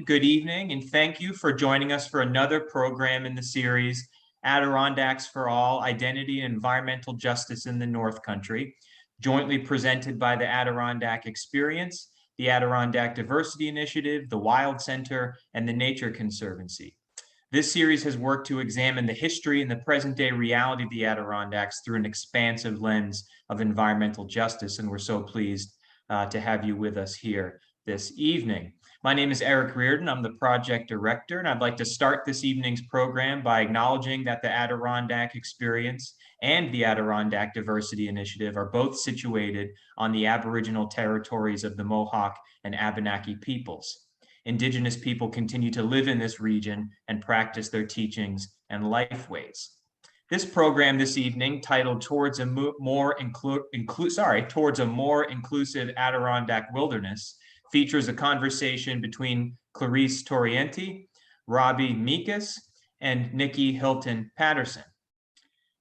Good evening, and thank you for joining us for another program in the series, Adirondacks for All, Identity and Environmental Justice in the North Country, jointly presented by the Adirondack Experience, the Adirondack Diversity Initiative, the Wild Center, and the Nature Conservancy. This series has worked to examine the history and the present-day reality of the Adirondacks through an expansive lens of environmental justice, and we're so pleased to have you with us here this evening. My name is Eric Reardon. I'm the project director, and I'd like to start this evening's program by acknowledging that the Adirondack Experience and the Adirondack Diversity Initiative are both situated on the Aboriginal territories of the Mohawk and Abenaki peoples. Indigenous people continue to live in this region and practice their teachings and lifeways. This program this evening, titled Towards a More Inclusive Adirondack Wilderness, features a conversation between Klarisse Torriente, Robbi Mecus, and Nicky Hylton-Patterson.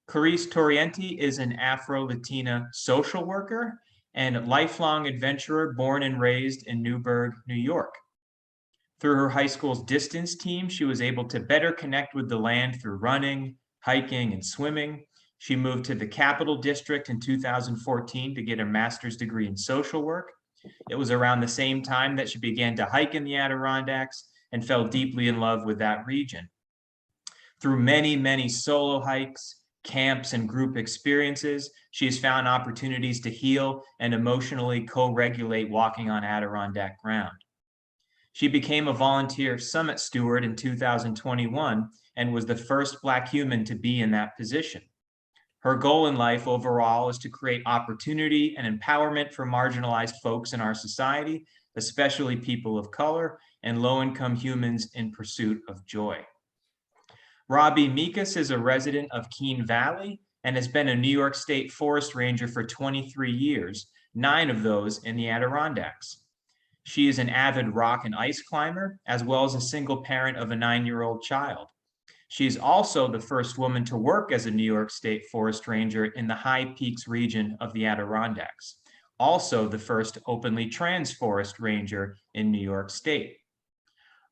Klarisse Torriente is an Afro-Latina social worker and lifelong adventurer born and raised in Newburgh, New York. Through her high school's distance team, she was able to better connect with the land through running, hiking, and swimming. She moved to the Capital District in 2014 to get a master's degree in social work. It was around the same time that she began to hike in the Adirondacks and fell deeply in love with that region. Through many, many solo hikes, camps, and group experiences, she has found opportunities to heal and emotionally co-regulate walking on Adirondack ground. She became a volunteer summit steward in 2021 and was the first Black human to be in that position. Her goal in life overall is to create opportunity and empowerment for marginalized folks in our society, especially people of color and low-income humans in pursuit of joy. Robbi Mecus is a resident of Keene Valley and has been a New York State Forest Ranger for 23 years, 9 of those in the Adirondacks. She is an avid rock and ice climber, as well as a single parent of a 9-year-old child. She is also the first woman to work as a New York State Forest Ranger in the High Peaks region of the Adirondacks, also the first openly trans forest ranger in New York State.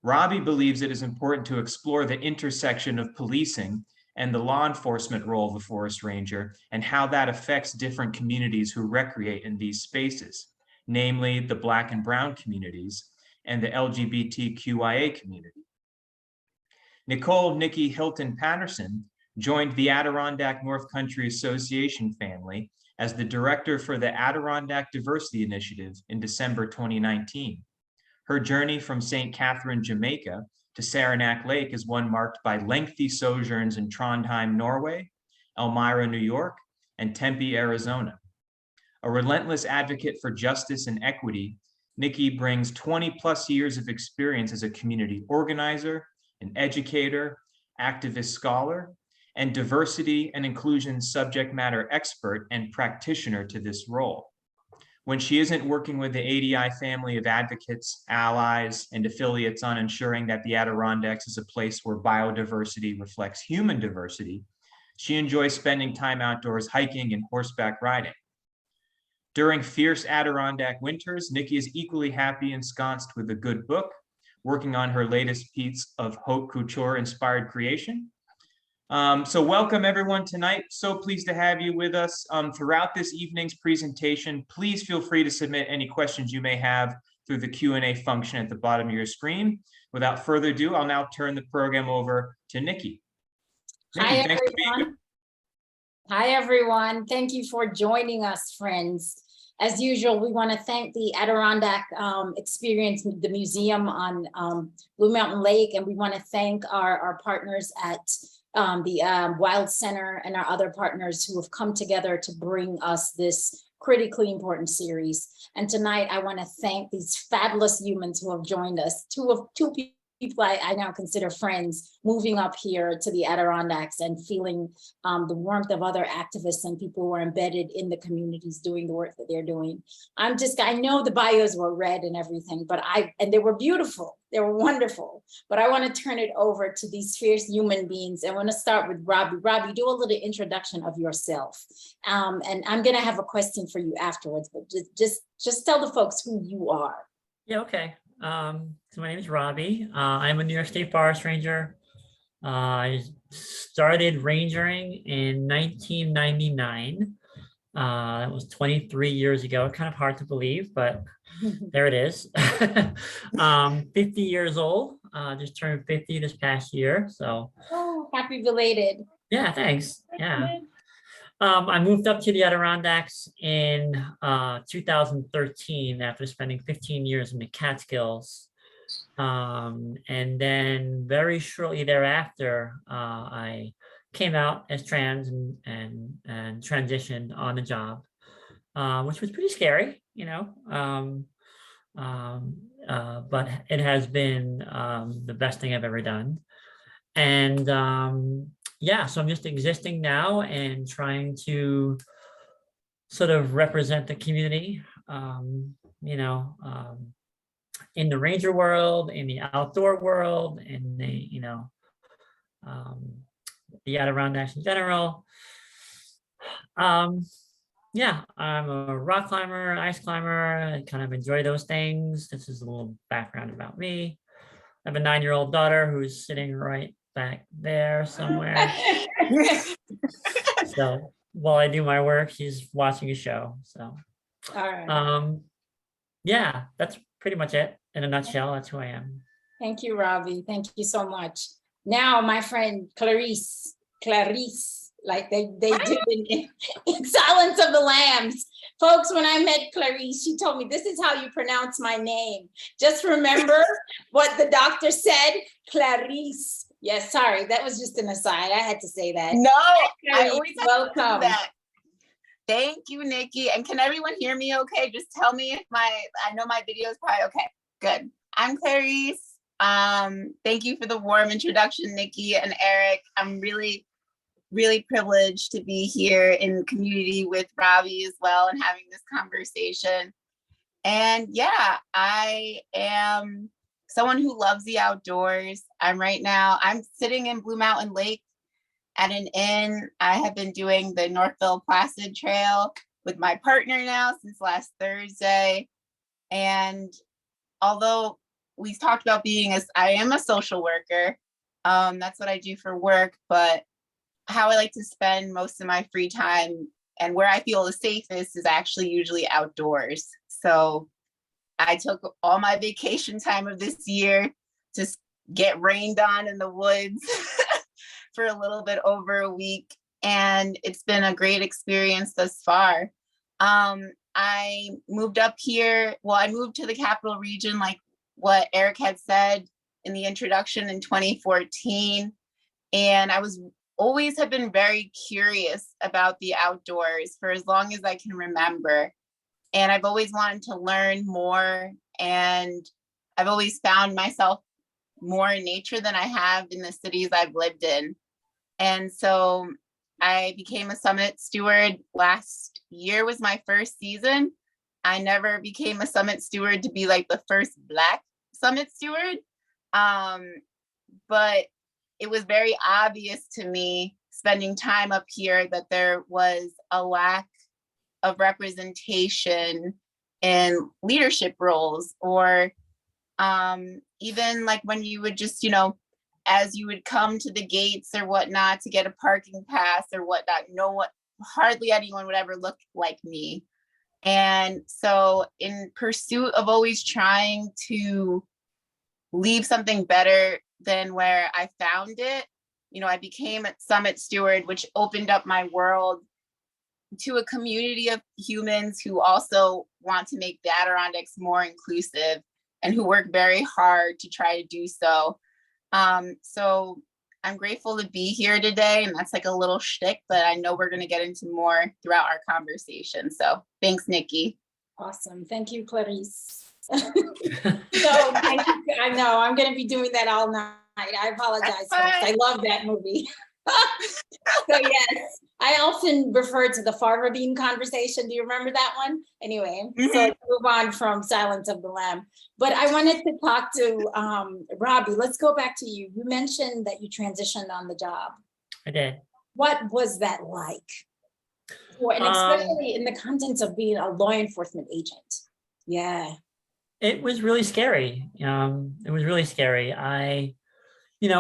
Robbi believes it is important to explore the intersection of policing and the law enforcement role of the forest ranger and how that affects different communities who recreate in these spaces, namely the Black and Brown communities and the LGBTQIA community. Nicky Hylton-Patterson joined the Adirondack North Country Association family as the director for the Adirondack Diversity Initiative in December 2019. Her journey from St. Catherine, Jamaica to Saranac Lake is one marked by lengthy sojourns in Trondheim, Norway, Elmira, New York, and Tempe, Arizona. A relentless advocate for justice and equity, Nicky brings 20+ years of experience as a community organizer, an educator, activist scholar, and diversity and inclusion subject matter expert and practitioner to this role. When she isn't working with the ADI family of advocates, allies, and affiliates on ensuring that the Adirondacks is a place where biodiversity reflects human diversity, she enjoys spending time outdoors hiking and horseback riding. During fierce Adirondack winters, Nicky is equally happy ensconced with a good book, working on her latest piece of haute couture inspired creation. So welcome everyone tonight. So pleased to have you with us throughout this evening's presentation. Please feel free to submit any questions you may have through the Q&A function at the bottom of your screen. Without further ado, I'll now turn the program over to Nicky. Hi, everyone. Hi, everyone. Thank you for joining us, friends. As usual, we want to thank the Adirondack Experience, the museum on Blue Mountain Lake, and we want to thank our partners at the Wild Center and our other partners who have come together to bring us this critically important series. And tonight, I want to thank these fabulous humans who have joined us, two people I now consider friends, moving up here to the Adirondacks and feeling the warmth of other activists and people who are embedded in the communities doing the work that they're doing. I know the bios were read and everything, and they were beautiful, they were wonderful, but I want to turn it over to these fierce human beings. I want to start with Robbi. Robbi, do a little introduction of yourself. And I'm gonna have a question for you afterwards, but just tell the folks who you are. Yeah, okay. So my name is Robbi. I'm a New York State Forest Ranger. I started rangering in 1999. That was 23 years ago. Kind of hard to believe, but there it is. 50 years old. Just turned 50 this past year. So Oh, happy belated. yeah, thanks. Yeah. I moved up to the Adirondacks in 2013 after spending 15 years in the Catskills. And then very shortly thereafter, I came out as trans and transitioned on the job, which was pretty scary, you know. But it has been the best thing I've ever done. And yeah, so I'm just existing now and trying to sort of represent the community, you know, in the ranger world, in the outdoor world, in the, you know, the Adirondacks in general. Yeah, I'm a rock climber, ice climber. I kind of enjoy those things. This is a little background about me. I have a 9-year-old daughter who's sitting right back there somewhere. So while I do my work, she's watching a show. So, All right. yeah, that's pretty much it in a nutshell. That's who I am. Thank you, Robbi. Thank you so much. Now, my friend Klarisse, like they did in Silence of the Lambs. Folks, when I met Klarisse, she told me, this is how you pronounce my name. Just remember what the doctor said, Klarisse. Yes, sorry, that was just an aside. I had to say that. No, I Klarisse, always have to do welcome. that. Thank you, Nikki. And can everyone hear me okay? Just tell me if I know my video is probably okay. Good. I'm Klarisse. Thank you for the warm introduction, Nikki and Eric. I'm really privileged to be here in community with Robbi as well and having this conversation. And yeah, I am someone who loves the outdoors. I'm sitting in Blue Mountain Lake at an inn. I have been doing the Northville Placid Trail with my partner now since last Thursday. And although we talked about I am a social worker. That's what I do for work, but how I like to spend most of my free time and where I feel the safest is actually usually outdoors. So I took all my vacation time of this year to get rained on in the woods for a little bit over a week. And it's been a great experience thus far. I moved up here. Well, I moved to the Capital Region, like what Eric had said in the introduction in 2014. And I always have been very curious about the outdoors for as long as I can remember. And I've always wanted to learn more. And I've always found myself more in nature than I have in the cities I've lived in. And so I became a summit steward. Last year was my first season. I never became a summit steward to be like the first Black summit steward. But it was very obvious to me spending time up here that there was a lack of representation in leadership roles, or even like when you would just, as you would come to the gates or whatnot to get a parking pass or whatnot, hardly anyone would ever look like me. And so in pursuit of always trying to leave something better than where I found it, I became a summit steward, which opened up my world to a community of humans who also want to make the Adirondacks more inclusive and who work very hard to try to do so. So I'm grateful to be here today, and that's like a little shtick, but I know we're going to get into more throughout our conversation. So thanks, Nikki. Awesome. Thank you, Klarisse. I know I'm going to be doing that all night. I apologize, folks. I love that movie. So yes, I often refer to the fava bean conversation. Do you remember that one? Anyway, So let's move on from Silence of the Lamb. But I wanted to talk to Robbi. Let's go back to you. You mentioned that you transitioned on the job. I did. What was that like? And especially in the context of being a law enforcement agent. Yeah. It was really scary. It was really scary.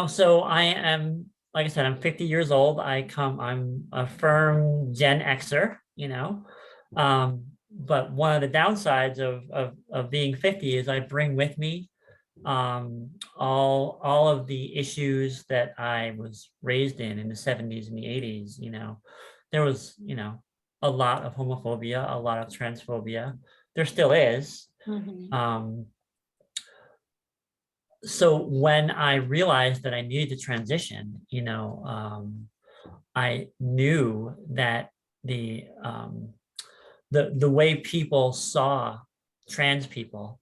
So I am, like I said, I'm 50 years old. I'm a firm Gen Xer, but one of the downsides of being 50 is I bring with me all of the issues that I was raised in the 70s and the 80s. There was, a lot of homophobia, a lot of transphobia. There still is. Mhm. So when I realized that I needed to transition, I knew that the way people saw trans people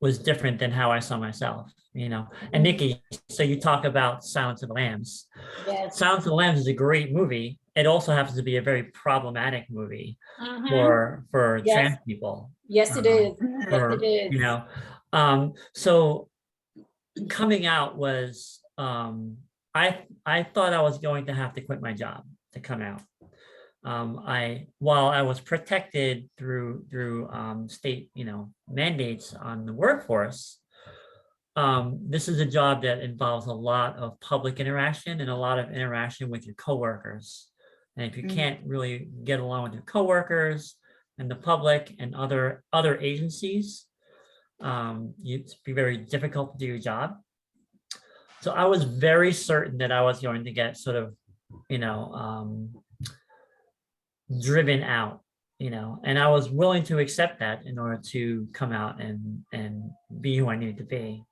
was different than how I saw myself. And Nikki, so you talk about Silence of the Lambs. Yes. Silence of the Lambs is a great movie. It also happens to be a very problematic movie Mhm. for Yes. trans people. Yes, it is. Yes, Or, it is. So coming out was, I thought I was going to have to quit my job to come out. While I was protected through state, mandates on the workforce, this is a job that involves a lot of public interaction and a lot of interaction with your coworkers. And if you can't really get along with your coworkers and the public and other agencies, it'd be very difficult to do your job. So I was very certain that I was going to get sort of, driven out, and I was willing to accept that in order to come out and be who I needed to be.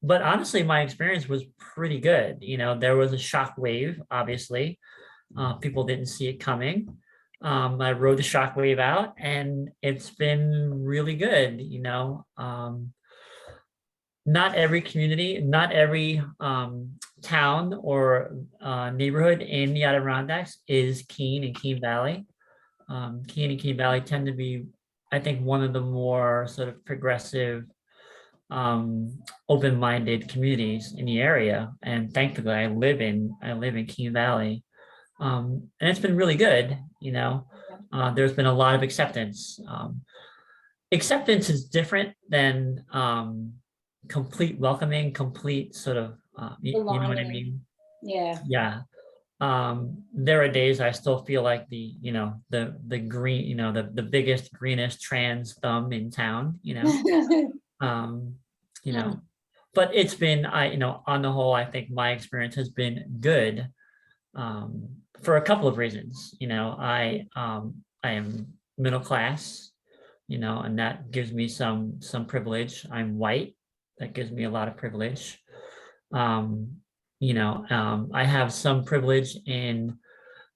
But honestly, my experience was pretty good. There was a shock wave, obviously. People didn't see it coming. I rode the shock wave out, and it's been really good. Not every community, not every town or neighborhood in the Adirondacks is Keene and Keene Valley. Keene and Keene Valley tend to be, I think, one of the more sort of progressive, open-minded communities in the area. And thankfully, I live in Keene Valley, and it's been really good. There's been a lot of acceptance. Acceptance is different than complete welcoming, complete sort of, you know what I Belonging. mean? Yeah. Yeah. There are days I still feel like the green, the biggest, greenest trans thumb in town, but it's been, on the whole, I think my experience has been good, for a couple of reasons. I am middle class, and that gives me some privilege. I'm white. That gives me a lot of privilege. I have some privilege in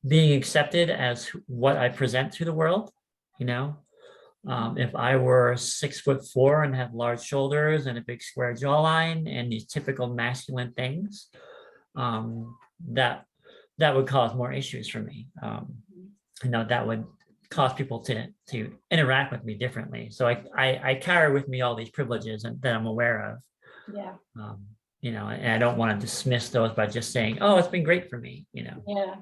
being accepted as what I present to the world. If I were 6'4" and have large shoulders and a big square jawline and these typical masculine things, that would cause more issues for me. That would cause people to interact with me differently. So I carry with me all these privileges that I'm aware of. Yeah. And I don't want to dismiss those by just saying, oh, it's been great for me, Yeah.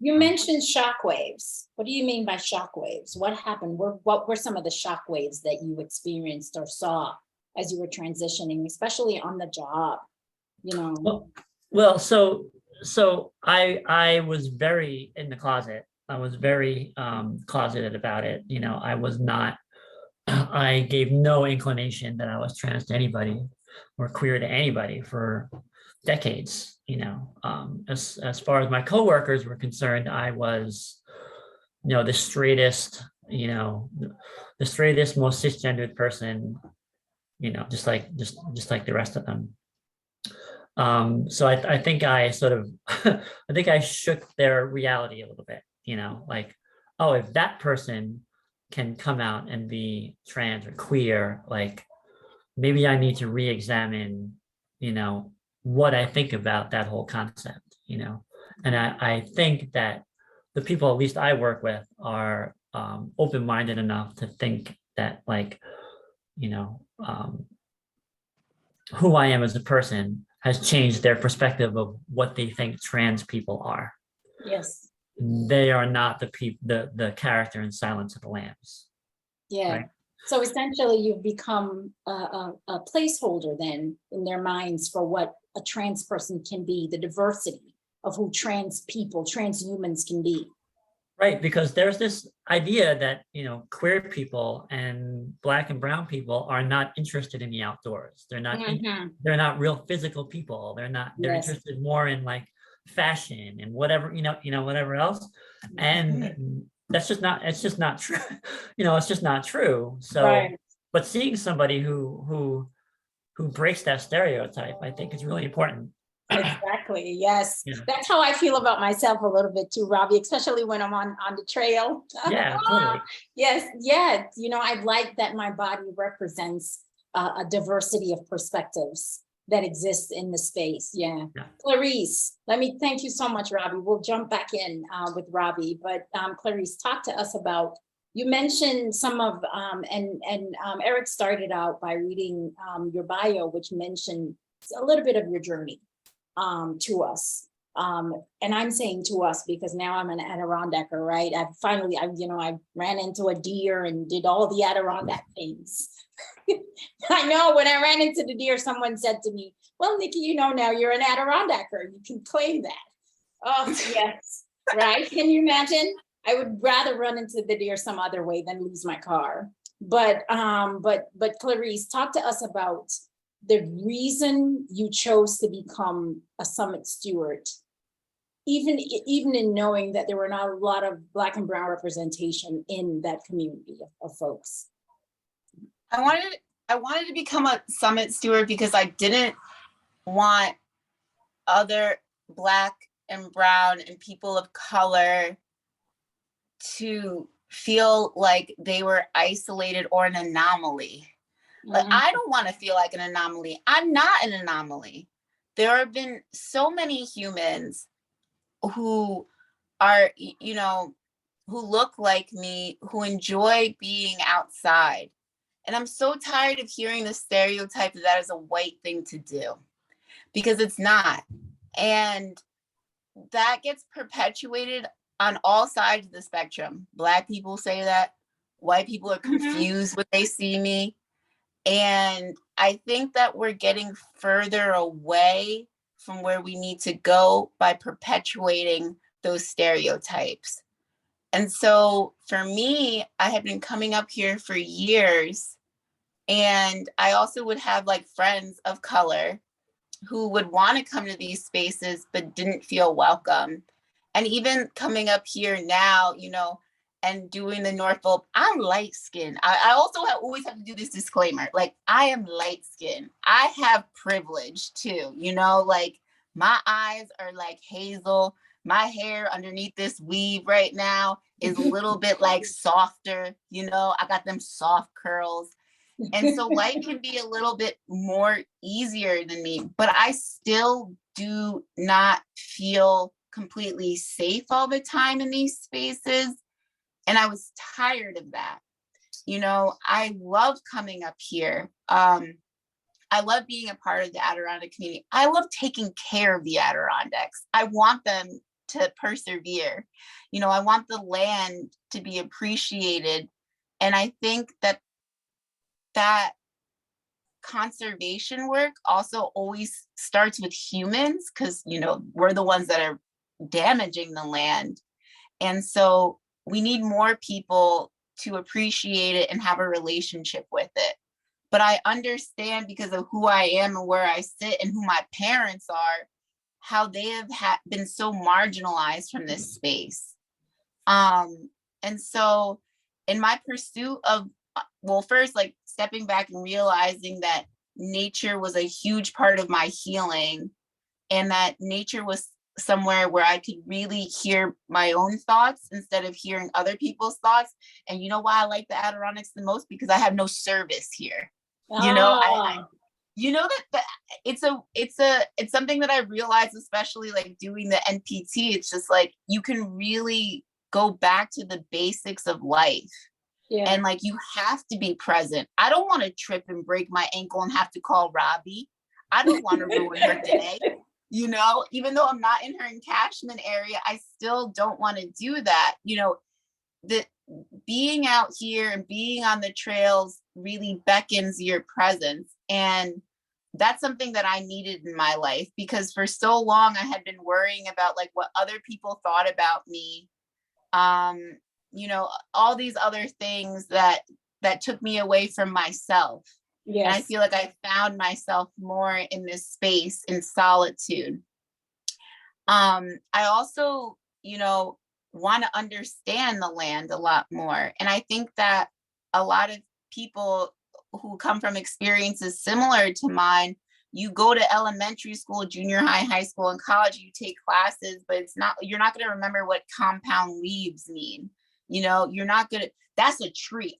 You mentioned shock waves. What do you mean by shock waves? What happened? What were some of the shock waves that you experienced or saw as you were transitioning, especially on the job? Well, so I was very in the closet. I was very closeted about it. I was not, I gave no inclination that I was trans to anybody or queer to anybody for decades. As far as my coworkers were concerned, I was, the straightest, the straightest, most cisgendered person, just like the rest of them. So I think I sort of, I think I shook their reality a little bit, like, oh, if that person can come out and be trans or queer, like maybe I need to re-examine, what I think about that whole concept, and I think that the people, at least I work with, are open-minded enough to think that, like, who I am as a person has changed their perspective of what they think trans people are. Yes. They are not the character in Silence of the Lambs. Yeah. Right. So essentially you've become a placeholder then in their minds for what a trans person can be, the diversity of who trans people, transhumans can be. Right, because there's this idea that, queer people and Black and brown people are not interested in the outdoors. They're not Mhm. they're not real physical people. They're Yes. interested more in like fashion and whatever, whatever else. And that's just not, it's just not true. It's just not true. So, Right. but seeing somebody who breaks that stereotype, I think is really important. Exactly. Yes. Yeah. That's how I feel about myself a little bit too, Robbi, especially when I'm on the trail. Yeah, totally. Yes. Yeah. I like that my body represents a diversity of perspectives that exists in the space. Yeah. Yeah. Klarisse, let me thank you so much, Robbi. We'll jump back in with Robbi, but Klarisse, talk to us about, you mentioned some of, Eric started out by reading your bio, which mentioned a little bit of your journey to us. And I'm saying to us because now I'm an Adirondacker, right? I ran into a deer and did all the Adirondack things. I know when I ran into the deer, someone said to me, well, Nicky, now you're an Adirondacker. You can claim that. Oh, yes, right? Can you imagine? I would rather run into the deer some other way than lose my car. But Klarisse, talk to us about the reason you chose to become a summit steward, even in knowing that there were not a lot of Black and brown representation in that community of folks. I wanted to become a summit steward because I didn't want other Black and brown and people of color to feel like they were isolated or an anomaly. Like, I don't want to feel like an anomaly. I'm not an anomaly. There have been so many humans who are, who look like me, who enjoy being outside. And I'm so tired of hearing the stereotype that is a white thing to do, because it's not. And that gets perpetuated on all sides of the spectrum. Black people say that, white people are confused when they see me. And I think that we're getting further away from where we need to go by perpetuating those stereotypes. And so for me, I had been coming up here for years, and I also would have like friends of color who would want to come to these spaces but didn't feel welcome. And even coming up here now, and doing the Norfolk, I'm light skinned. I also always have to do this disclaimer. Like, I am light skinned. I have privilege too, like my eyes are like hazel. My hair underneath this weave right now is a little bit like softer, I got them soft curls. And so life can be a little bit more easier than me, but I still do not feel completely safe all the time in these spaces. And I was tired of that. I love coming up here. I love being a part of the Adirondack community. I love taking care of the Adirondacks. I want them to persevere. I want the land to be appreciated. And I think that conservation work also always starts with humans, because, we're the ones that are damaging the land. And so we need more people to appreciate it and have a relationship with it. But I understand, because of who I am and where I sit and who my parents are, how they have been so marginalized from this space. And so in my pursuit of, first, like stepping back and realizing that nature was a huge part of my healing, and that nature was somewhere where I could really hear my own thoughts instead of hearing other people's thoughts. And you know why I like the Adirondacks the most? Because I have no service here. That it's something that I realized, especially like doing the NPT. It's just like, you can really go back to the basics of life. Yeah. And like, you have to be present. I don't want to trip and break my ankle and have to call Robbi. I don't want to ruin her day. Even though I'm not in her encashment area, I still don't want to do that. being out here and being on the trails really beckons your presence. And that's something that I needed in my life, because for so long I had been worrying about like what other people thought about me. You know, all these other things that took me away from myself. Yes. And I feel like I found myself more in this space in solitude. I also, you know, want to understand the land a lot more. And I think that a lot of people who come from experiences similar to mine, you go to elementary school, junior high, high school, and college, you take classes, but you're not going to remember what compound leaves mean. You know, you're not going to, that's a tree.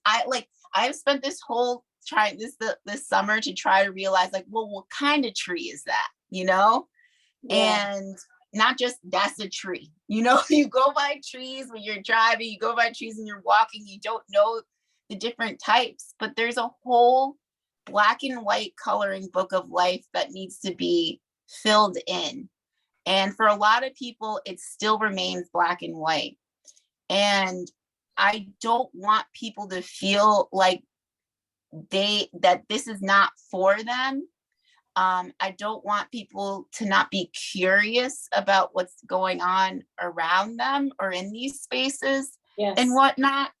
I've spent this whole this summer to try to realize like, well, what kind of tree is that? You know? Yeah. And not just that's a tree, you know, you go by trees when you're driving, you go by trees when you're walking, you don't know the different types, but there's a whole black and white coloring book of life that needs to be filled in. And for a lot of people, it still remains black and white. And I don't want people to feel like that this is not for them. I don't want people to not be curious about what's going on around them or in these spaces and whatnot,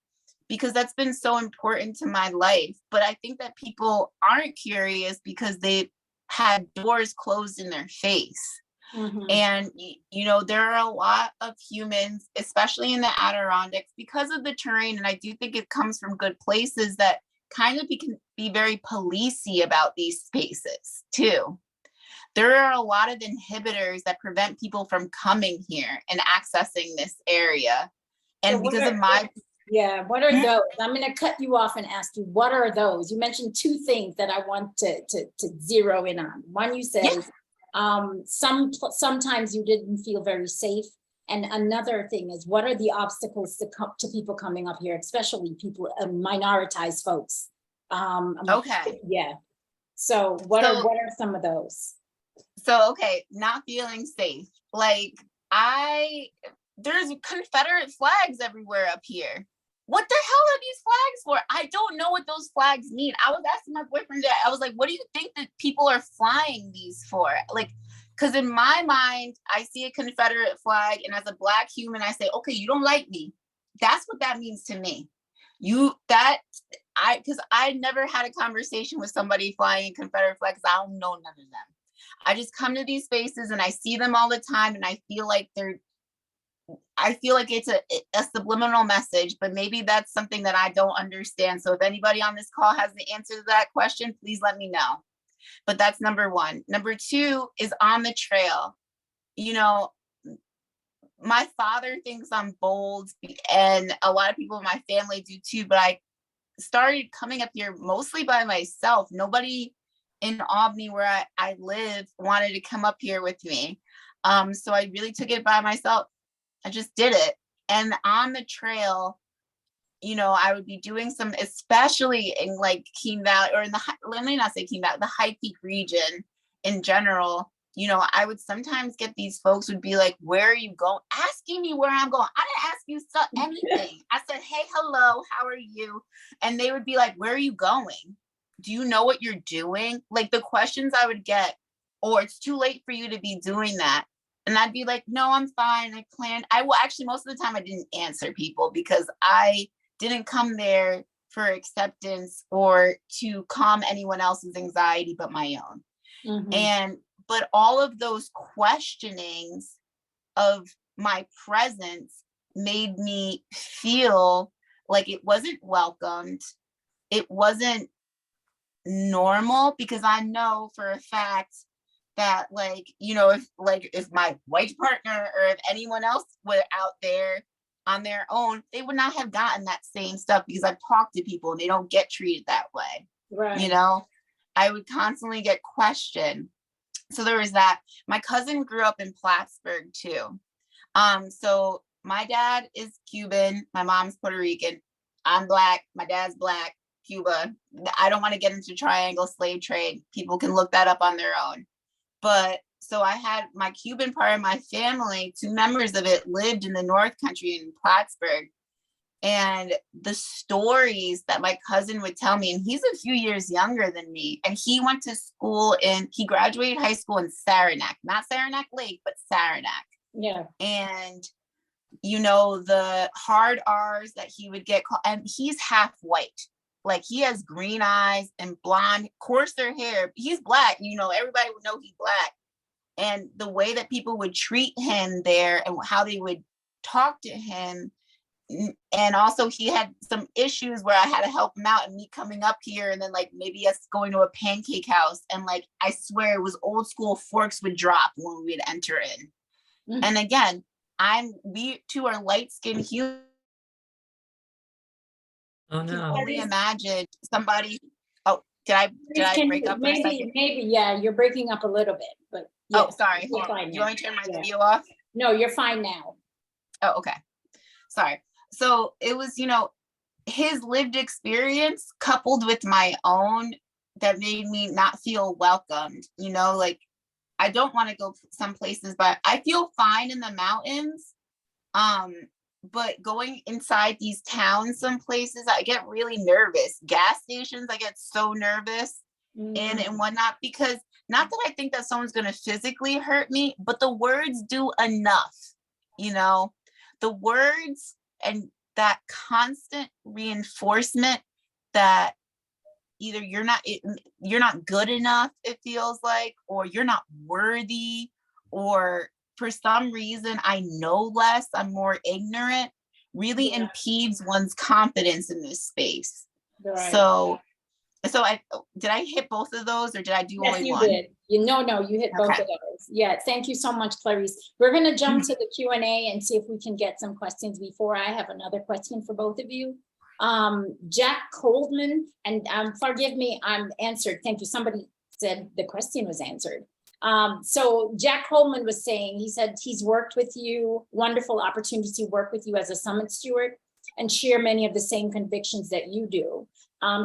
because that's been so important to my life. But I think that people aren't curious because they've had doors closed in their face. Mm-hmm. And, you know, there are a lot of humans, especially in the Adirondacks, because of the terrain. And I do think it comes from good places that kind of can be very policey about these spaces too. There are a lot of inhibitors that prevent people from coming here and accessing this area. And So because of my... Yeah, what are those? I'm going to cut you off and ask you, what are those? You mentioned two things that I want to zero in on. One, you said, sometimes you didn't feel very safe. And another thing is, what are the obstacles to people coming up here, especially people, minoritized folks? Okay. Yeah. So what are some of those? So, okay, not feeling safe. Like there's Confederate flags everywhere up here. What the hell are these flags for? I don't know what those flags mean. I was asking my boyfriend that. I was like, what do you think that people are flying these for? Like, because in my mind, I see a Confederate flag, and as a Black human, I say, okay, you don't like me. That's what that means to me. Because I never had a conversation with somebody flying a Confederate flag, because I don't know none of them. I just come to these spaces and I see them all the time, and I feel like it's a subliminal message, but maybe that's something that I don't understand. So if anybody on this call has the answer to that question, please let me know. But that's number one. Number two is on the trail. You know, my father thinks I'm bold, and a lot of people in my family do too, but I started coming up here mostly by myself. Nobody in Albany, where I live, wanted to come up here with me. So I really took it by myself. I just did it. And on the trail, you know, I would be doing some, especially in like Keene Valley, or in let me not say Keene Valley, the High Peak region in general. You know, I would sometimes get these folks would be like, where are you going? Asking me where I'm going. I didn't ask you anything. I said, hey, hello, how are you? And they would be like, where are you going? Do you know what you're doing? Like the questions I would get, or it's too late for you to be doing that. And I'd be like, no, I'm fine. Actually, most of the time I didn't answer people, because I didn't come there for acceptance or to calm anyone else's anxiety but my own. Mm-hmm. But all of those questionings of my presence made me feel like it wasn't welcomed. It wasn't normal, because I know for a fact that, like, you know, if my white partner or if anyone else were out there on their own, they would not have gotten that same stuff, because I've talked to people and they don't get treated that way. Right. You know, I would constantly get questioned. So there was that. My cousin grew up in Plattsburgh too. So my dad is Cuban, my mom's Puerto Rican. I'm Black, my dad's Black, Cuba. I don't want to get into triangle slave trade. People can look that up on their own. But so I had my Cuban part of my family, 2 members of it lived in the North Country in Plattsburgh. And the stories that my cousin would tell me, and he's a few years younger than me, and he went to school he graduated high school in Saranac, not Saranac Lake, but Saranac. Yeah. And, you know, the hard R's that he would get, and he's half white. Like, he has green eyes and blonde, coarser hair. He's Black, you know, everybody would know he's Black. And the way that people would treat him there and how they would talk to him. And also he had some issues where I had to help him out, and me coming up here and then like maybe us going to a pancake house. And like, I swear it was old school, forks would drop when we'd enter in. And again, we two are light-skinned humans. Oh Can no. only imagine somebody, oh, did I break up for a second? Maybe, yeah, you're breaking up a little bit, but. Yeah, Oh, sorry. you're Hold on. fine Do you now. want me to turn my Yeah. video off? No, you're fine now. Oh, okay. Sorry. So it was, you know, his lived experience coupled with my own that made me not feel welcomed. You know, like, I don't want to go some places, but I feel fine in the mountains. But going inside these towns, some places, I get really nervous. Gas stations, I get so nervous and whatnot, because not that I think that someone's going to physically hurt me, but the words do enough, you know, the words and that constant reinforcement that either you're not good enough, it feels like, or you're not worthy, or for some reason I know less, I'm more ignorant, really impedes one's confidence in this space. Right. So did I hit both of those, or did I do only one? Did. No, you hit both of those. Yeah, thank you so much, Klarisse. We're going to jump to the Q&A and see if we can get some questions before I have another question for both of you. Jack Coldman, and forgive me, I'm answered. Thank you. Somebody said the question was answered. So Jack Coleman was saying, he said he's worked with you, wonderful opportunity to work with you as a summit steward and share many of the same convictions that you do.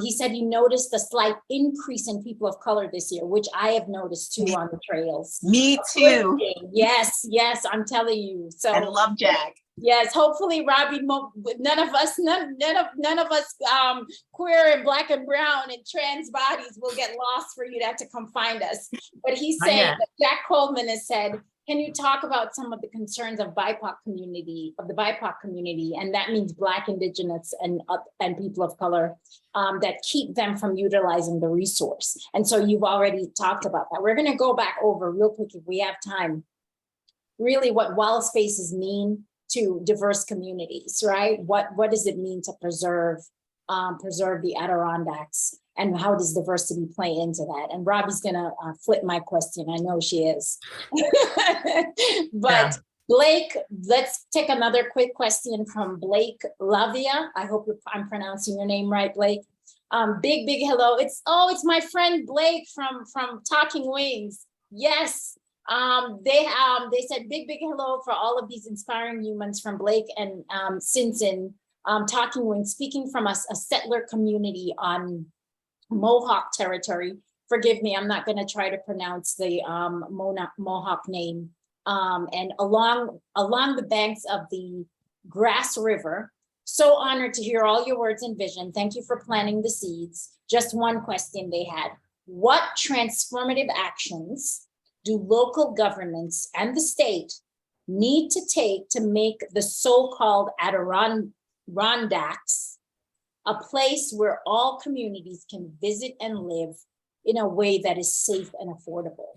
He said he noticed a slight increase in people of color this year, which I have noticed too on the trails. Me too. Yes, I'm telling you. So I love Jack. Yes, hopefully, Robbi, none of us queer and Black and brown and trans bodies will get lost for you to have to come find us. But he's saying that Jack Coleman has said, can you talk about some of the concerns of the BIPOC community, and that means Black, Indigenous, and people of color, that keep them from utilizing the resource. And so you've already talked about that. We're going to go back over real quick if we have time, really what wild spaces mean to diverse communities, right? What does it mean to preserve the Adirondacks, and how does diversity play into that? And Robbi's gonna flip my question. I know she is. But Blake, let's take another quick question from Blake Lavia. I hope I'm pronouncing your name right, Blake. Big hello. It's my friend Blake from Talking Wings. Yes. They said big hello for all of these inspiring humans from Blake and Simpson, Talking Wings, speaking from a settler community on Mohawk territory. Forgive me, I'm not going to try to pronounce the Mohawk name. And along the banks of the Grass River. So honored to hear all your words and vision. Thank you for planting the seeds. Just one question they had: what transformative actions do local governments and the state need to take to make the so-called Adirondacks a place where all communities can visit and live in a way that is safe and affordable?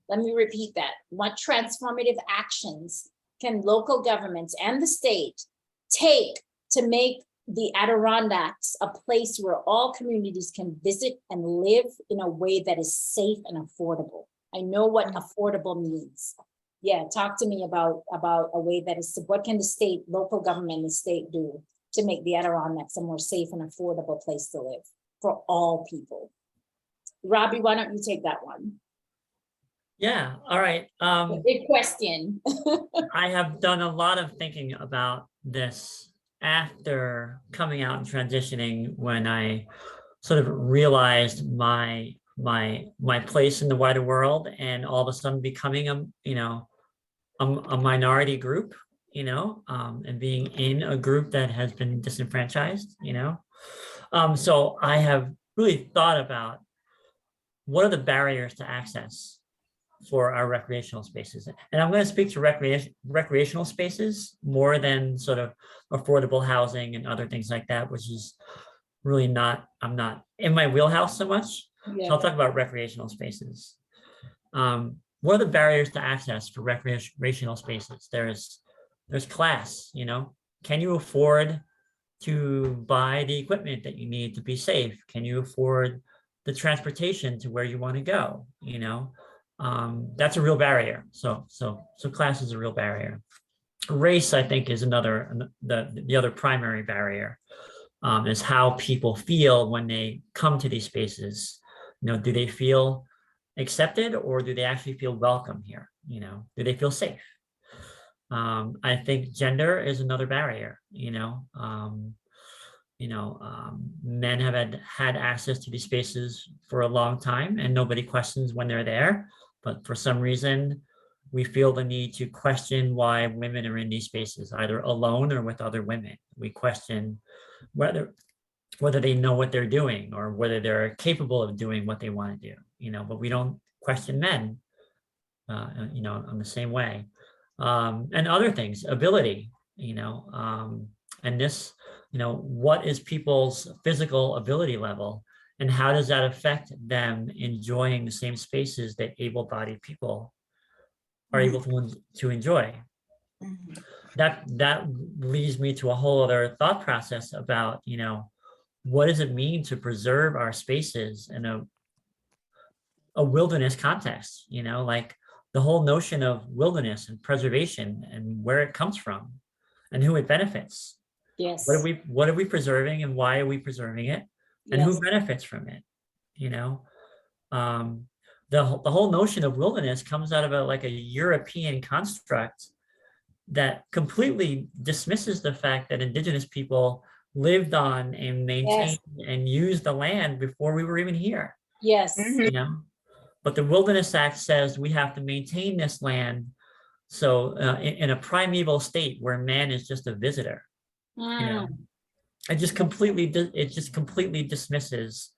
Let me repeat that. What transformative actions can local governments and the state take to make the Adirondacks a place where all communities can visit and live in a way that is safe and affordable? I know what affordable means. Yeah, talk to me about a way that is, what can the state, local government and the state do to make the Adirondacks a more safe and affordable place to live for all people? Robbi, why don't you take that one? Yeah, all right. Big question. I have done a lot of thinking about this after coming out and transitioning, when I sort of realized my place in the wider world, and all of a sudden becoming a minority group and being in a group that has been disenfranchised, So I have really thought about what are the barriers to access for our recreational spaces. And I'm going to speak to recreational spaces more than sort of affordable housing and other things like that, which is really I'm not in my wheelhouse so much. Yeah. So I'll talk about recreational spaces. What are the barriers to access for recreational spaces? There's class, can you afford to buy the equipment that you need to be safe? Can you afford the transportation to where you want to go? That's a real barrier. So class is a real barrier. Race, I think, is the other primary barrier, is how people feel when they come to these spaces. Do they feel accepted, or do they actually feel welcome here? Do they feel safe? I think gender is another barrier. Men have had access to these spaces for a long time, and nobody questions when they're there. But for some reason, we feel the need to question why women are in these spaces, either alone or with other women. We question whether they know what they're doing, or whether they're capable of doing what they want to do. But we don't question men, in the same way. And other things, ability, and this, what is people's physical ability level, and how does that affect them enjoying the same spaces that able-bodied people are able to enjoy? That leads me to a whole other thought process about, what does it mean to preserve our spaces in a wilderness context? Like the whole notion of wilderness and preservation, and where it comes from and who it benefits. Yes. What are we preserving, and why are we preserving it, and who benefits from it? The whole notion of wilderness comes out of a European construct that completely dismisses the fact that indigenous people lived on and maintained and used the land before we were even here. Yes. But the Wilderness Act says we have to maintain this land, so in a primeval state where man is just a visitor. It just completely dismisses,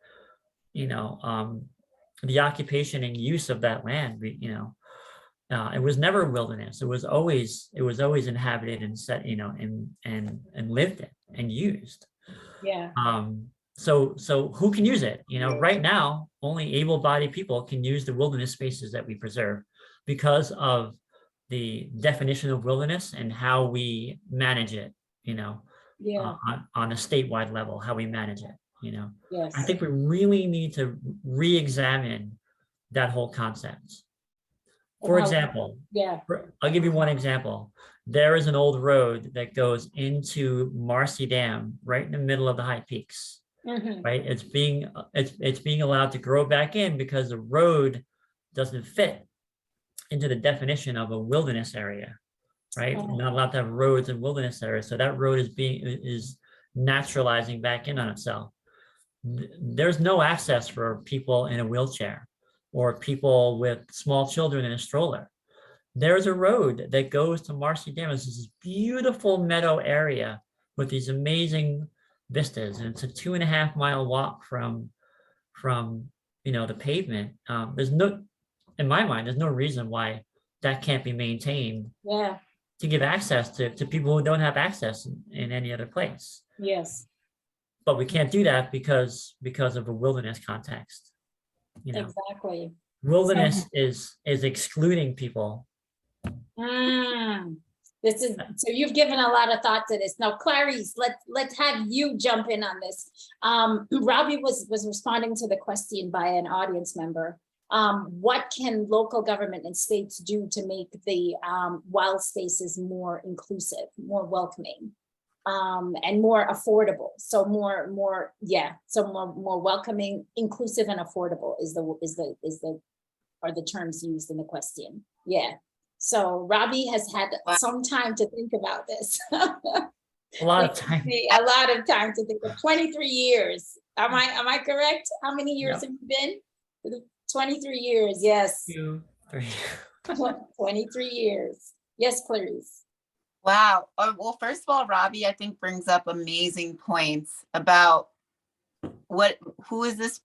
the occupation and use of that land. It was never wilderness. It was always inhabited and set, and lived in and used. Yeah. So who can use it? Right now, only able-bodied people can use the wilderness spaces that we preserve, because of the definition of wilderness and how we manage it, on a statewide level, how we manage it. Yes. I think we really need to re-examine that whole concept. For example, I'll give you one example. There is an old road that goes into Marcy Dam right in the middle of the High Peaks. Right? It's being allowed to grow back in because the road doesn't fit into the definition of a wilderness area. Right? We're not allowed to have roads in wilderness areas. So that road is naturalizing back in on itself. There's no access for people in a wheelchair or people with small children in a stroller. There's a road that goes to Marcy Dam. It's this beautiful meadow area with these amazing vistas, and it's a 2.5 mile walk from the pavement. In my mind, there's no reason why that can't be maintained. To give access to people who don't have access in any other place. Yes. But we can't do that because of a wilderness context. Exactly. Wilderness is excluding people. So you've given a lot of thought to this. Now, Klarisse, let's have you jump in on this. Robbi was responding to the question by an audience member. What can local government and states do to make the wild spaces more inclusive, more welcoming, and more affordable? So more welcoming, inclusive, and affordable are the terms used in the question. Yeah. So Robbi has had some time to think about this. A lot of time. A lot of time to think. 23 years. Am I correct? How many years have you been? 23 years. Yes. 2, 3. 23 years. Yes, Klarisse. Wow. Well, first of all, Robbi, I think brings up amazing points about who is this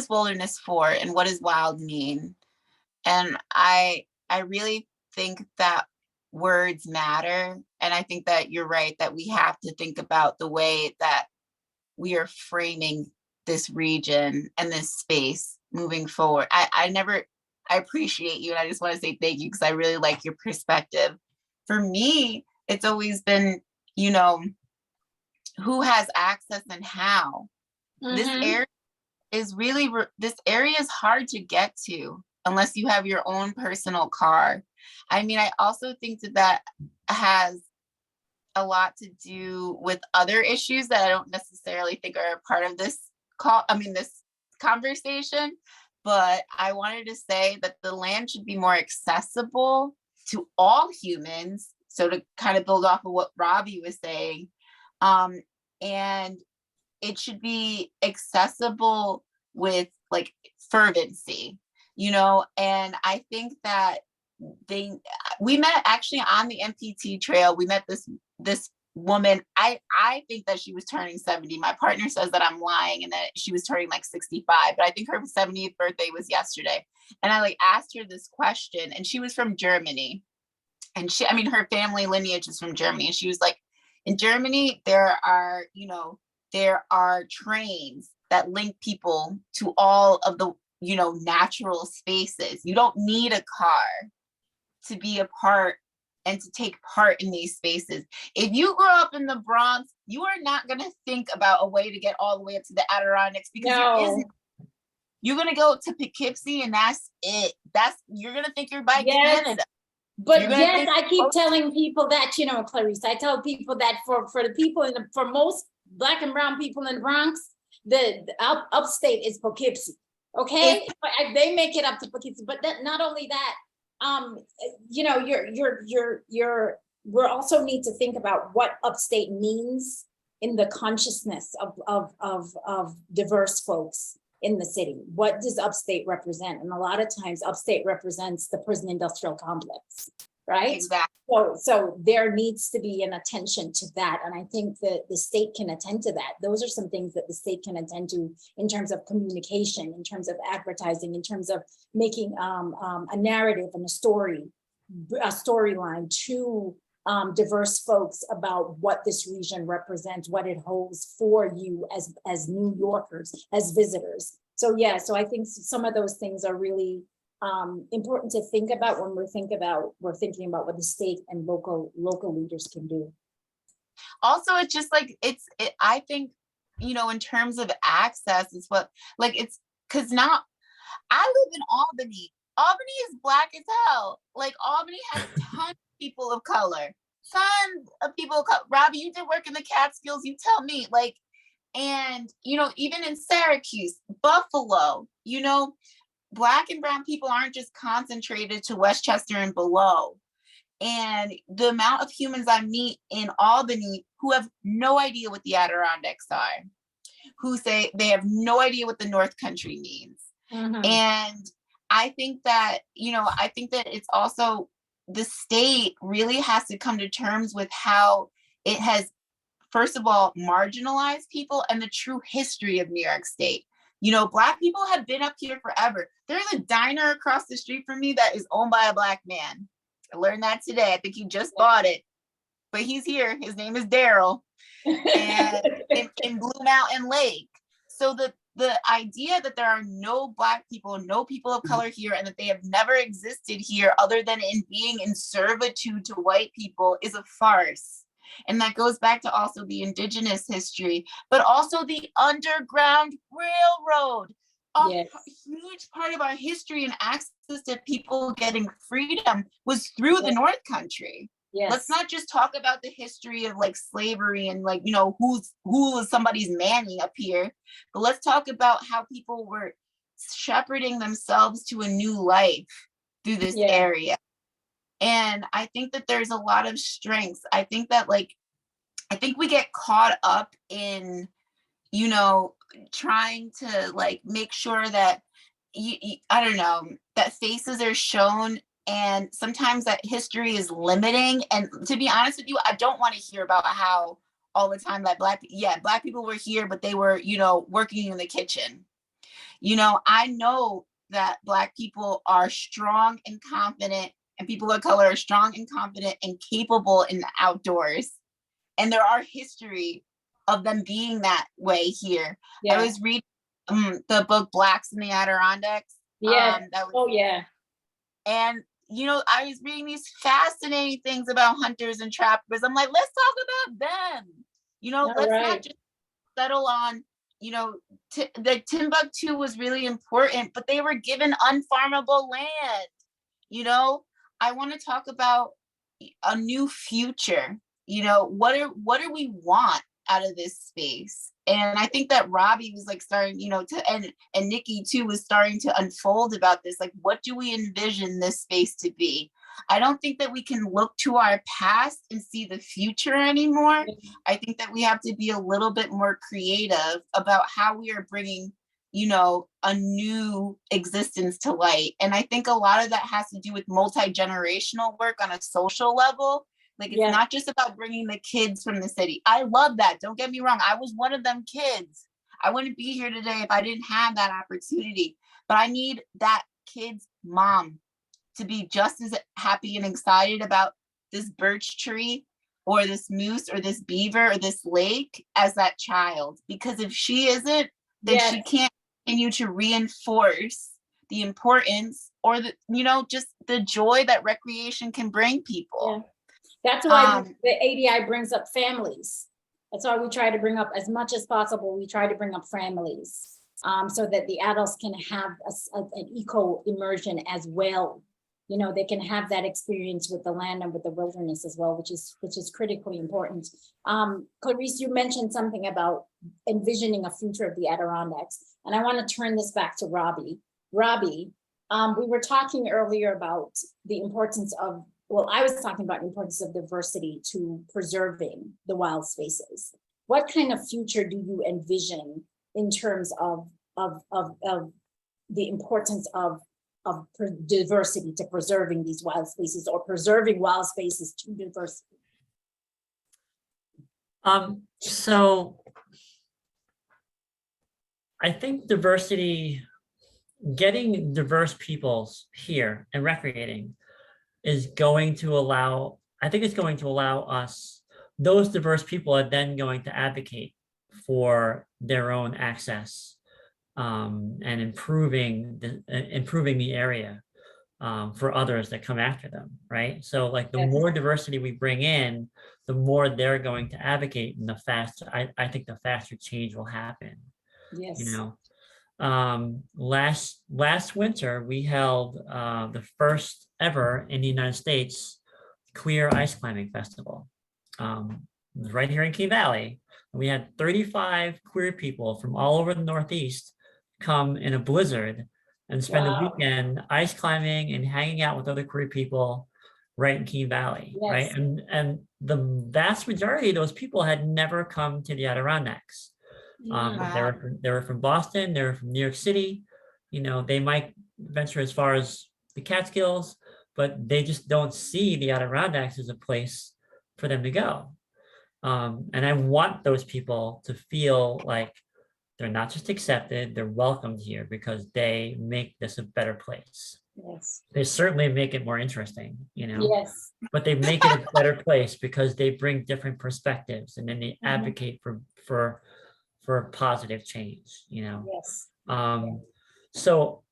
wilderness for, and what does wild mean? And I really think that words matter. And I think that you're right, that we have to think about the way that we are framing this region and this space moving forward. I appreciate you. And I just want to say thank you, because I really like your perspective. For me, it's always been, you know, who has access and how. This area is really, this area is hard to get to unless you have your own personal car. I mean, I also think that has a lot to do with other issues that I don't necessarily think are a part of this this conversation. But I wanted to say that the land should be more accessible to all humans. So to kind of build off of what Robbi was saying, and it should be accessible with like fervency, and I think that we met actually on the MPT trail. We met this woman. I think that she was turning 70. My partner says that I'm lying and that she was turning like 65, but I think her 70th birthday was yesterday. And I like asked her this question, and she was from Germany. And her family lineage is from Germany. And she was like, in Germany, there are trains that link people to all of the, natural spaces. You don't need a car to be a part and to take part in these spaces. If you grow up in the Bronx, you are not going to think about a way to get all the way up to the Adirondacks, because there isn't. You're going to go to Poughkeepsie and that's it. You're going to think you're by Canada. But yes, I keep telling people that, Klarisse, I tell people that for the people for most Black and brown people in the Bronx, the upstate is Poughkeepsie. Okay, they make it up to Poughkeepsie, but not only that, we're also need to think about what upstate means in the consciousness of diverse folks in the city. What does upstate represent? And a lot of times upstate represents the prison industrial complex, right? Exactly. So there needs to be an attention to that. And I think that the state can attend to that. Those are some things that the state can attend to in terms of communication, in terms of advertising, in terms of making a narrative and a storyline to diverse folks about what this region represents, what it holds for you as New Yorkers, as visitors. So I think some of those things are really important to think about when we're thinking about what the state and local leaders can do. Also, it's just like I think, in terms of access, is what it's because now I live in Albany. Albany is Black as hell. Like Albany has tons of people of color. Tons of people of color. Robbi, you did work in the Catskills, you tell me. And even in Syracuse, Buffalo, Black and brown people aren't just concentrated to Westchester and below. And the amount of humans I meet in Albany who have no idea what the Adirondacks are, who say they have no idea what the North Country means. Mm-hmm. And I think that, it's also the state really has to come to terms with how it has, first of all, marginalized people and the true history of New York State. Black people have been up here forever. There's a diner across the street from me that is owned by a Black man. I learned that today. I think he just bought it, but he's here. His name is Daryl, and in Blue Mountain Lake. So the idea that there are no Black people, no people of color here, and that they have never existed here other than in being in servitude to white people is a farce. And that goes back to also the indigenous history, but also the Underground Railroad. Yes. A huge part of our history and access to people getting freedom was through the North Country. Yes. Let's not just talk about the history of slavery and who was somebody's mammy up here, but let's talk about how people were shepherding themselves to a new life through this area. And I think that there's a lot of strengths. I think that I think we get caught up in, trying to make sure that I don't know, that faces are shown And sometimes that history is limiting. And to be honest with you, I don't want to hear about how all the time that Black people were here, but they were, working in the kitchen. I know that Black people are strong and confident, and people of color are strong and confident and capable in the outdoors. And there are history of them being that way here. Yeah. I was reading the book Blacks in the Adirondacks. Yeah. That was, Oh, yeah. and I was reading these fascinating things about hunters and trappers. I'm like, let's talk about them. Let's not just settle on, the Timbuktu was really important, but they were given unfarmable land. I want to talk about a new future. What do we want out of this space? And I think that Robbi was like starting, and Nicky too was starting to unfold about this. Like, what do we envision this space to be? I don't think that we can look to our past and see the future anymore. I think that we have to be a little bit more creative about how we are bringing, a new existence to light. And I think a lot of that has to do with multi-generational work on a social level. Like, it's not just about bringing the kids from the city. I love that. Don't get me wrong. I was one of them kids. I wouldn't be here today if I didn't have that opportunity. But I need that kid's mom to be just as happy and excited about this birch tree or this moose or this beaver or this lake as that child. Because if she isn't, then she can't continue to reinforce the importance or just the joy that recreation can bring people. Yeah. That's why the ADI brings up families. That's why we try to bring up, as much as possible, we try to bring up families so that the adults can have an eco immersion as well. They can have that experience with the land and with the wilderness as well, which is critically important. Klarisse, you mentioned something about envisioning a future of the Adirondacks, and I want to turn this back to Robbi. Robbi, we were talking earlier about the importance of, I was talking about the importance of diversity to preserving the wild spaces. What kind of future do you envision in terms of the importance of diversity to preserving these wild spaces, or preserving wild spaces to diversity? So I think diversity, getting diverse peoples here and recreating is going to allow, I think it's going to allow us, those diverse people are then going to advocate for their own access and improving the area for others that come after them, right? So like the more diversity we bring in, the more they're going to advocate, and the faster, I think the faster change will happen. Yes. Last winter we held the first ever in the United States queer ice climbing festival. It was right here in Key Valley. We had 35 queer people from all over the Northeast come in a blizzard and spend a weekend ice climbing and hanging out with other queer people right in Key Valley, right? And the vast majority of those people had never come to the Adirondacks. They were from Boston, they were from New York City. They might venture as far as the Catskills, but they just don't see the Adirondacks as a place for them to go. And I want those people to feel like they're not just accepted, they're welcomed here because they make this a better place. Yes. They certainly make it more interesting, Yes. but they make it a better place because they bring different perspectives, and then they advocate for positive change, Yes. So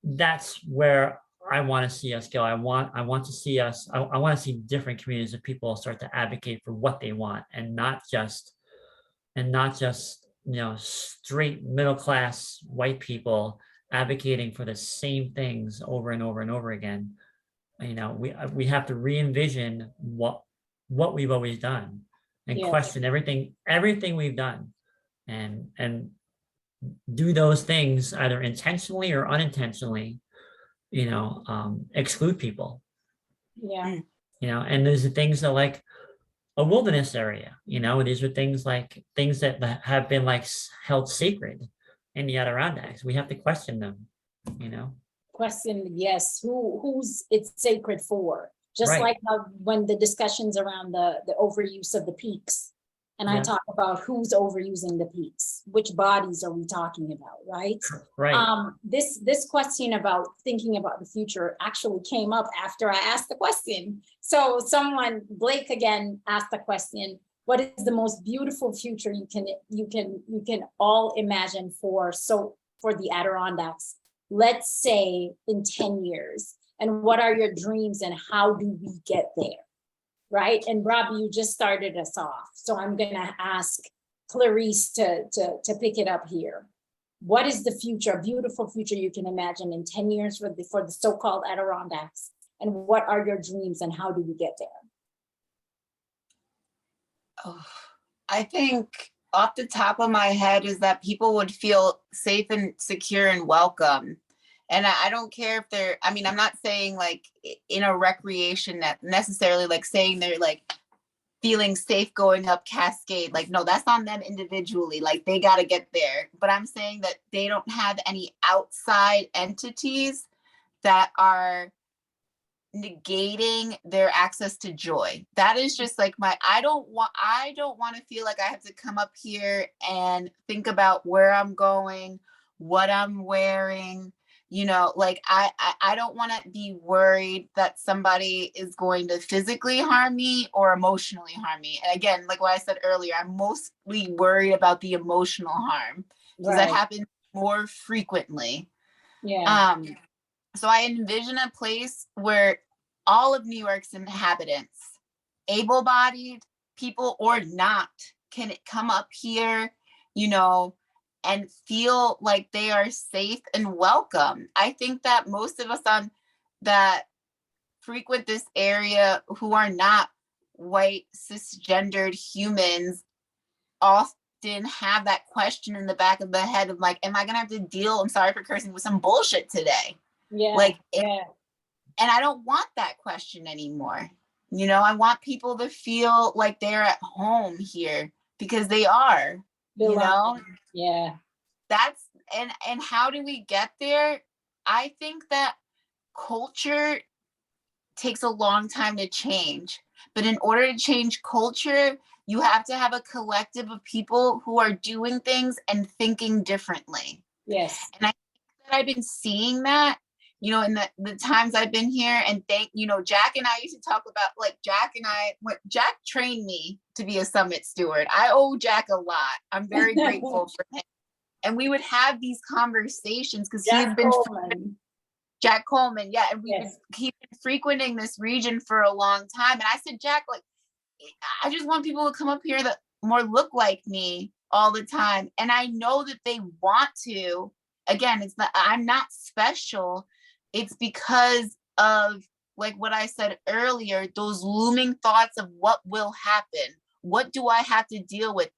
that's where I want to see us go. I want to see us, I want to see different communities of people start to advocate for what they want, and not just straight middle-class white people advocating for the same things over and over and over again. We have to re-envision what we've always done and question everything we've done, and do those things either intentionally or unintentionally, exclude people. Yeah. And there's the things that, like a wilderness area, these are things that have been held sacred in the Adirondacks. We have to question them. question, yes, who's it's sacred for? Just Right. like how when the discussions around the overuse of the peaks. And I Yeah. talk about who's overusing the peaks, which bodies are we talking about, right? Right. This question about thinking about the future actually came up after I asked the question. So someone, Blake again, asked the question, what is the most beautiful future you can all imagine for the Adirondacks, let's say in 10 years? And what are your dreams and how do we get there? Right? And Robbi, you just started us off. So I'm gonna ask Klarisse to pick it up here. What is the future, a beautiful future you can imagine in 10 years for the so-called Adirondacks? And what are your dreams and how do we get there? Oh, I think off the top of my head is that people would feel safe and secure and welcome. And I don't care if they're, I mean, I'm not saying like in a recreation that necessarily like saying they're like feeling safe going up Cascade. Like, no, that's on them individually. Like they got to get there. But I'm saying that they don't have any outside entities that are negating their access to joy. That is just like I don't want to feel like I have to come up here and think about where I'm going, what I'm wearing, like I don't want to be worried that somebody is going to physically harm me or emotionally harm me. And again, like what I said earlier, I'm mostly worried about the emotional harm because that happens more frequently. Yeah. So I envision a place where all of New York's inhabitants, able-bodied people or not, can come up here, and feel like they are safe and welcome. I think that most of us that frequent this area who are not white, cisgendered humans often have that question in the back of the head of like, am I gonna have to deal, I'm sorry for cursing, with some bullshit today? And I don't want that question anymore. I want people to feel like they're at home here because they are, Yeah. That's, and how do we get there? I think that culture takes a long time to change, but in order to change culture, you have to have a collective of people who are doing things and thinking differently. Yes. And I think that I've been seeing that, in the times I've been here, and Jack and I used to talk about like Jack trained me to be a summit steward. I owe Jack a lot. I'm very grateful for him. And we would have these conversations because he had been Jack Coleman, yeah, and he'd been frequenting this region for a long time. And I said, Jack, like, I just want people to come up here that more look like me all the time. And I know that they want to. Again, it's not, I'm not special. It's because of like what I said earlier, those looming thoughts of what will happen. What do I have to deal with?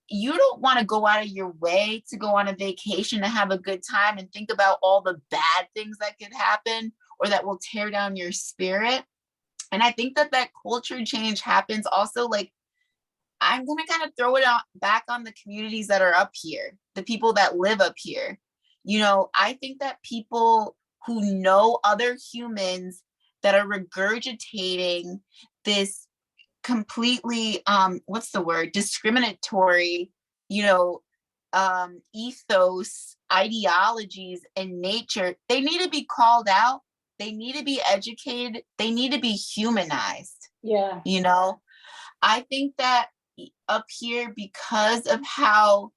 You don't want to go out of your way to go on a vacation to have a good time and think about all the bad things that could happen or that will tear down your spirit. And I think that culture change happens also, like, I'm going to kind of throw it back on the communities that are up here, the people that live up here. I think that people who know other humans that are regurgitating this completely what's the word, discriminatory ethos, ideologies, and nature, they need to be called out, they need to be educated, they need to be humanized. I think that up here, because of how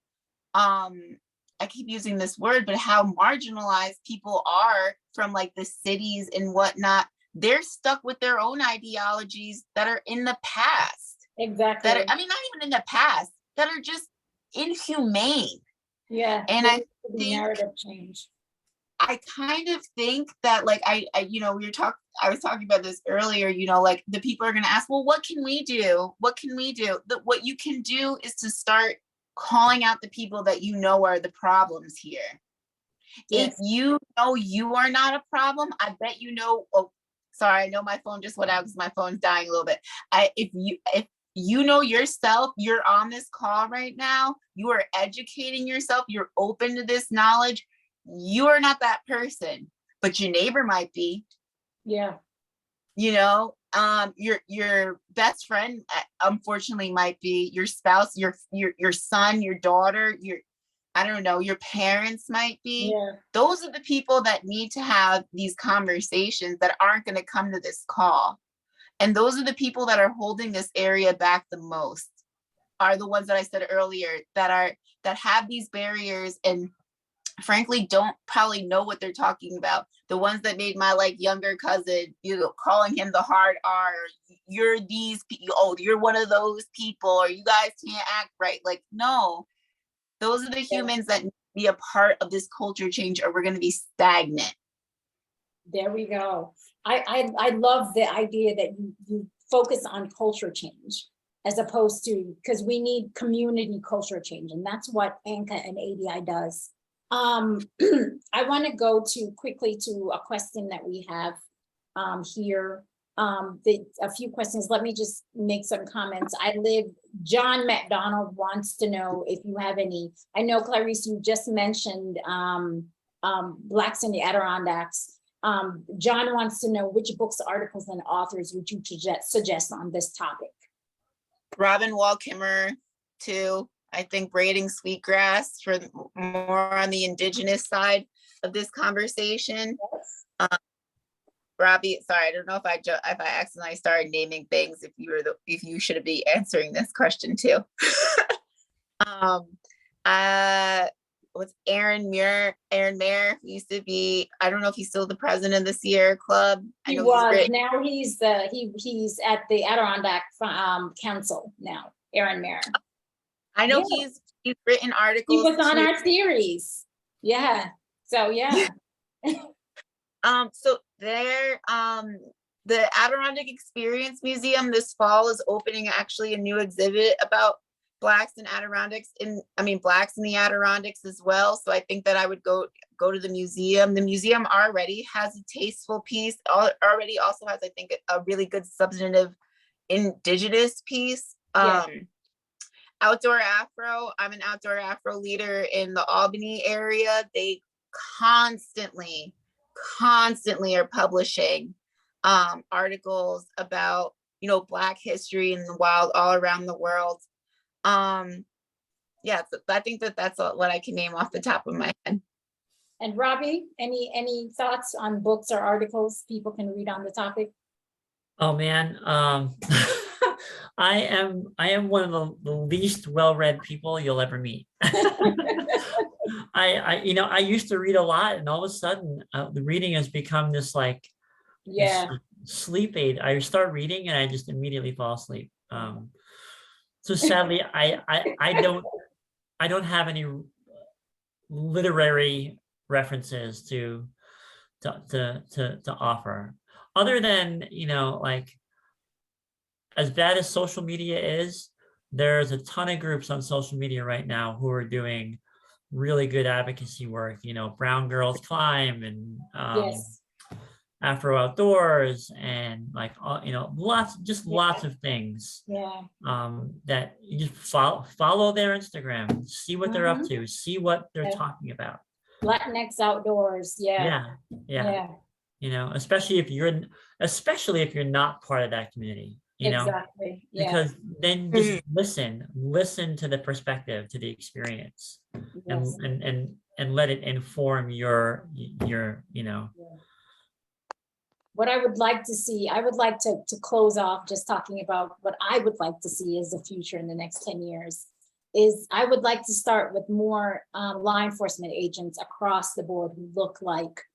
I keep using this word, but how marginalized people are from like the cities and whatnot, they're stuck with their own ideologies that are in the past. Exactly. Not even in the past, that are just inhumane. Yeah. And I think narrative change. I kind of think that like I was talking about this earlier, like the people are going to ask, well, what can we do? What can we do? What you can do is to start calling out the people that are the problems here. Yes. If you know you are not a problem, I bet oh, sorry, I know my phone just went out because my phone's dying a little bit. If you know yourself, you're on this call right now, you are educating yourself, you're open to this knowledge, you are not that person. but your neighbor might be. Yeah. You know, your best friend unfortunately might be, your spouse, your son, your daughter, I don't know, your parents might be. Yeah. Those are the people that need to have these conversations that aren't going to come to this call. And those are the people that are holding this area back the most, are the ones that I said earlier, that have these barriers and frankly don't probably know what they're talking about. The ones that made my like younger cousin, you know, calling him the hard R, you're these people, oh, you're one of those people, or you guys can't act right. Like, no, those are the humans that need to be a part of this culture change, or we're going to be stagnant. There we go. I love the idea that you focus on culture change as opposed to, because we need community culture change, and that's what ANCA and ADI does. I want to go quickly to a question that we have here. A few questions. Let me just make some comments. John McDonald wants to know if you have any. I know, Klarisse, you just mentioned Blacks in the Adirondacks. John wants to know which books, articles, and authors would you suggest on this topic? Robin Wall Kimmerer, too. I think Braiding Sweetgrass for more on the indigenous side of this conversation. Yes. Robbi, sorry, I don't know if I accidentally started naming things. If you should be answering this question too. What's Aaron Mayer? Aaron Mayer used to be. I don't know if he's still the president of the Sierra Club. I know now he's at the Adirondack Council now. Aaron Mayer. I know he's written articles. He was on our series. Yeah. So yeah. So there, the Adirondack Experience Museum this fall is opening actually a new exhibit about Blacks in Adirondacks, Blacks in the Adirondacks as well. So I think that I would go to the museum. The museum already has a tasteful piece, already also has, I think, a really good substantive indigenous piece. Yeah. Outdoor Afro, I'm an outdoor Afro leader in the Albany area. They constantly are publishing articles about, Black history in the wild all around the world. Yeah, so I think that's what I can name off the top of my head. And Robbi, any thoughts on books or articles people can read on the topic? Oh man, I am one of the least well-read people you'll ever meet. I used to read a lot, and all of a sudden the reading has become this like sleep aid. I start reading and I just immediately fall asleep. So sadly, I don't have any literary references to offer, other than, like, as bad as social media is, there's a ton of groups on social media right now who are doing really good advocacy work. Brown Girls Climb and Yes. Afro Outdoors, and like lots of things. Yeah. That you just follow their Instagram, see what they're up to, see what they're talking about. Latinx Outdoors. Yeah. Especially if you're not part of that community. Exactly. Yeah. Because then just listen to the perspective, to the experience, Yes. and let it inform your. What I would like to see, I would like to close off just talking about what I would like to see as the future in the next 10 years. Is I would like to start with more law enforcement agents across the board who look like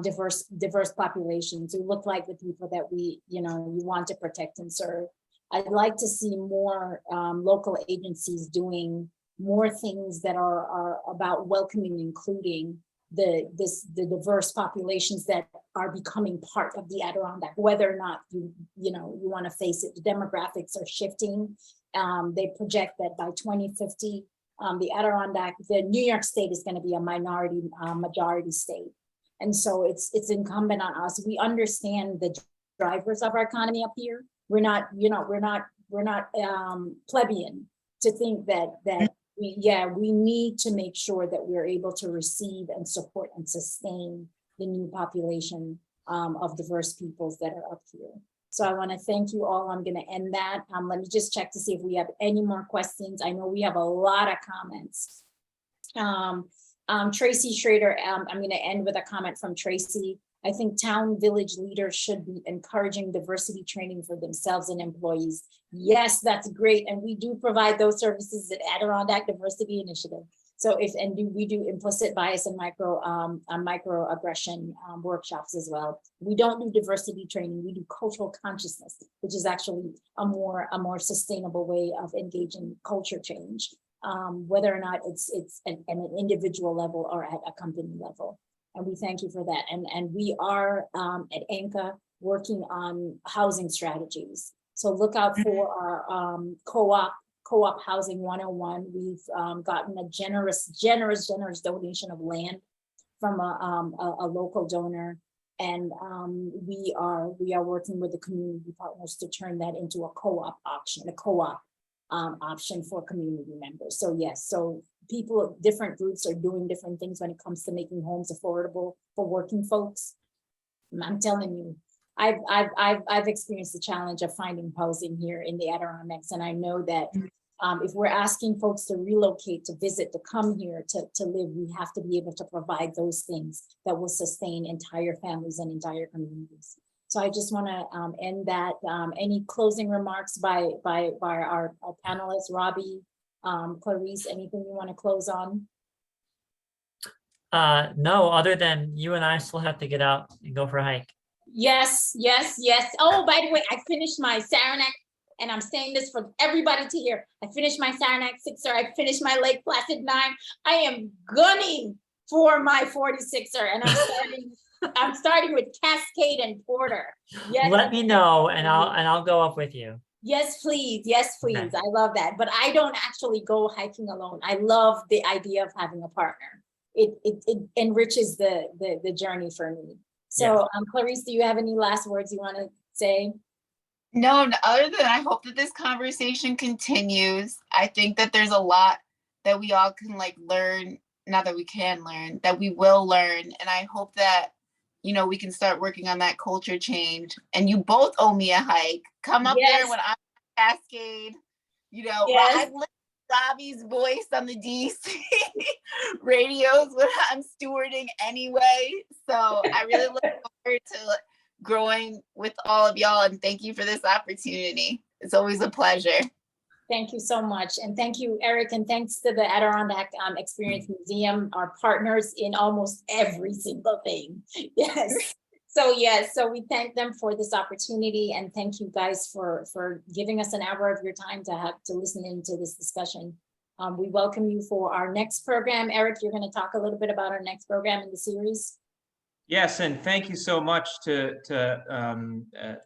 diverse populations, who look like the people that we want to protect and serve. I'd like to see more local agencies doing more things that are about welcoming, including the diverse populations that are becoming part of the Adirondack, whether or not you want to face it. The demographics are shifting. They project that by 2050, the New York State is going to be a majority state. And so it's incumbent on us. We understand the drivers of our economy up here. We're not plebeian to think that we need to make sure that we're able to receive and support and sustain the new population of diverse peoples that are up here. So I want to thank you all. I'm going to end that. Let me just check to see if we have any more questions. I know we have a lot of comments. Tracy Schrader, I'm going to end with a comment from Tracy. I think town village leaders should be encouraging diversity training for themselves and employees. Yes, that's great. And we do provide those services at Adirondack Diversity Initiative. So we do implicit bias and microaggression workshops as well. We don't do diversity training, we do cultural consciousness, which is actually a more sustainable way of engaging culture change, whether or not it's at an individual level or at a company level. And we thank you for that. And we are at ANCA working on housing strategies. So look out for our co-op housing 101. We've gotten a generous donation of land from a local donor. And we are working with the community partners to turn that into a co-op option, option for community members. So yes, so people, different groups are doing different things when it comes to making homes affordable for working folks. I'm telling you, I've experienced the challenge of finding housing here in the Adirondacks, and I know that if we're asking folks to relocate, to visit, to come here, to live, we have to be able to provide those things that will sustain entire families and entire communities. So I just want to end that. Any closing remarks by our panelists, Robbi, Klarisse, anything you want to close on? No, other than you and I still have to get out and go for a hike. Yes. Oh, by the way, I finished my Saranac, and I'm saying this for everybody to hear. I finished my Saranac 6er. I finished my Lake Placid 9. I am gunning for my 46er, and I'm starting with Cascade and Porter. Yes. Let me know, and I'll go up with you. Yes, please. Yes, please. Okay. I love that. But I don't actually go hiking alone. I love the idea of having a partner. It enriches the journey for me. So, Klarisse, do you have any last words you want to say? No, other than I hope that this conversation continues. I think that there's a lot that we all can learn, not that we can learn, that we will learn. And I hope that, we can start working on that culture change. And you both owe me a hike. Come up there when I'm Cascade. I've listened to Robbi's voice on the DC radios when I'm stewarding anyway. So I really look forward to growing with all of y'all, and thank you for this opportunity. It's always a pleasure. Thank you so much. And thank you, Eric, and thanks to the Adirondack Experience Museum, our partners in almost every single thing. Yes. So we thank them for this opportunity, and thank you guys for giving us an hour of your time to listen into this discussion. We welcome you for our next program. Eric, you're going to talk a little bit about our next program in the series. Yes, and thank you so much to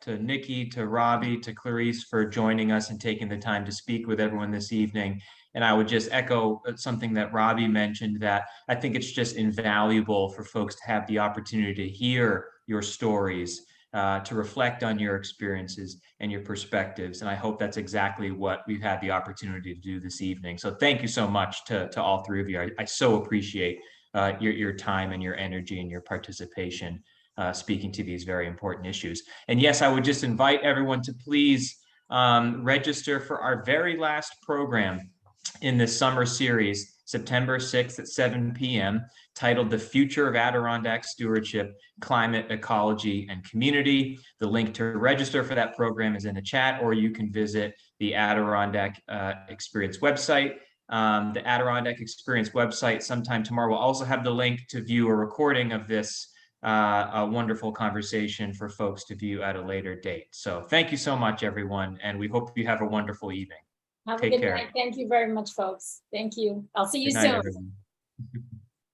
Nicky, to Robbi, to Klarisse for joining us and taking the time to speak with everyone this evening. And I would just echo something that Robbi mentioned, that I think it's just invaluable for folks to have the opportunity to hear your stories, to reflect on your experiences and your perspectives. And I hope that's exactly what we've had the opportunity to do this evening. So thank you so much to all three of you. I so appreciate your time and your energy and your participation speaking to these very important issues. And yes, I would just invite everyone to please register for our very last program in this summer series, September 6th at 7 p.m., titled The Future of Adirondack Stewardship, Climate, Ecology, and Community. The link to register for that program is in the chat, or you can visit the Adirondack Experience website. The Adirondack Experience website sometime tomorrow will also have the link to view a recording of this wonderful conversation for folks to view at a later date. So thank you so much, everyone, and we hope you have a wonderful evening. Have a good night. Thank you very much, folks. Thank you. I'll see you soon. Good night, everyone.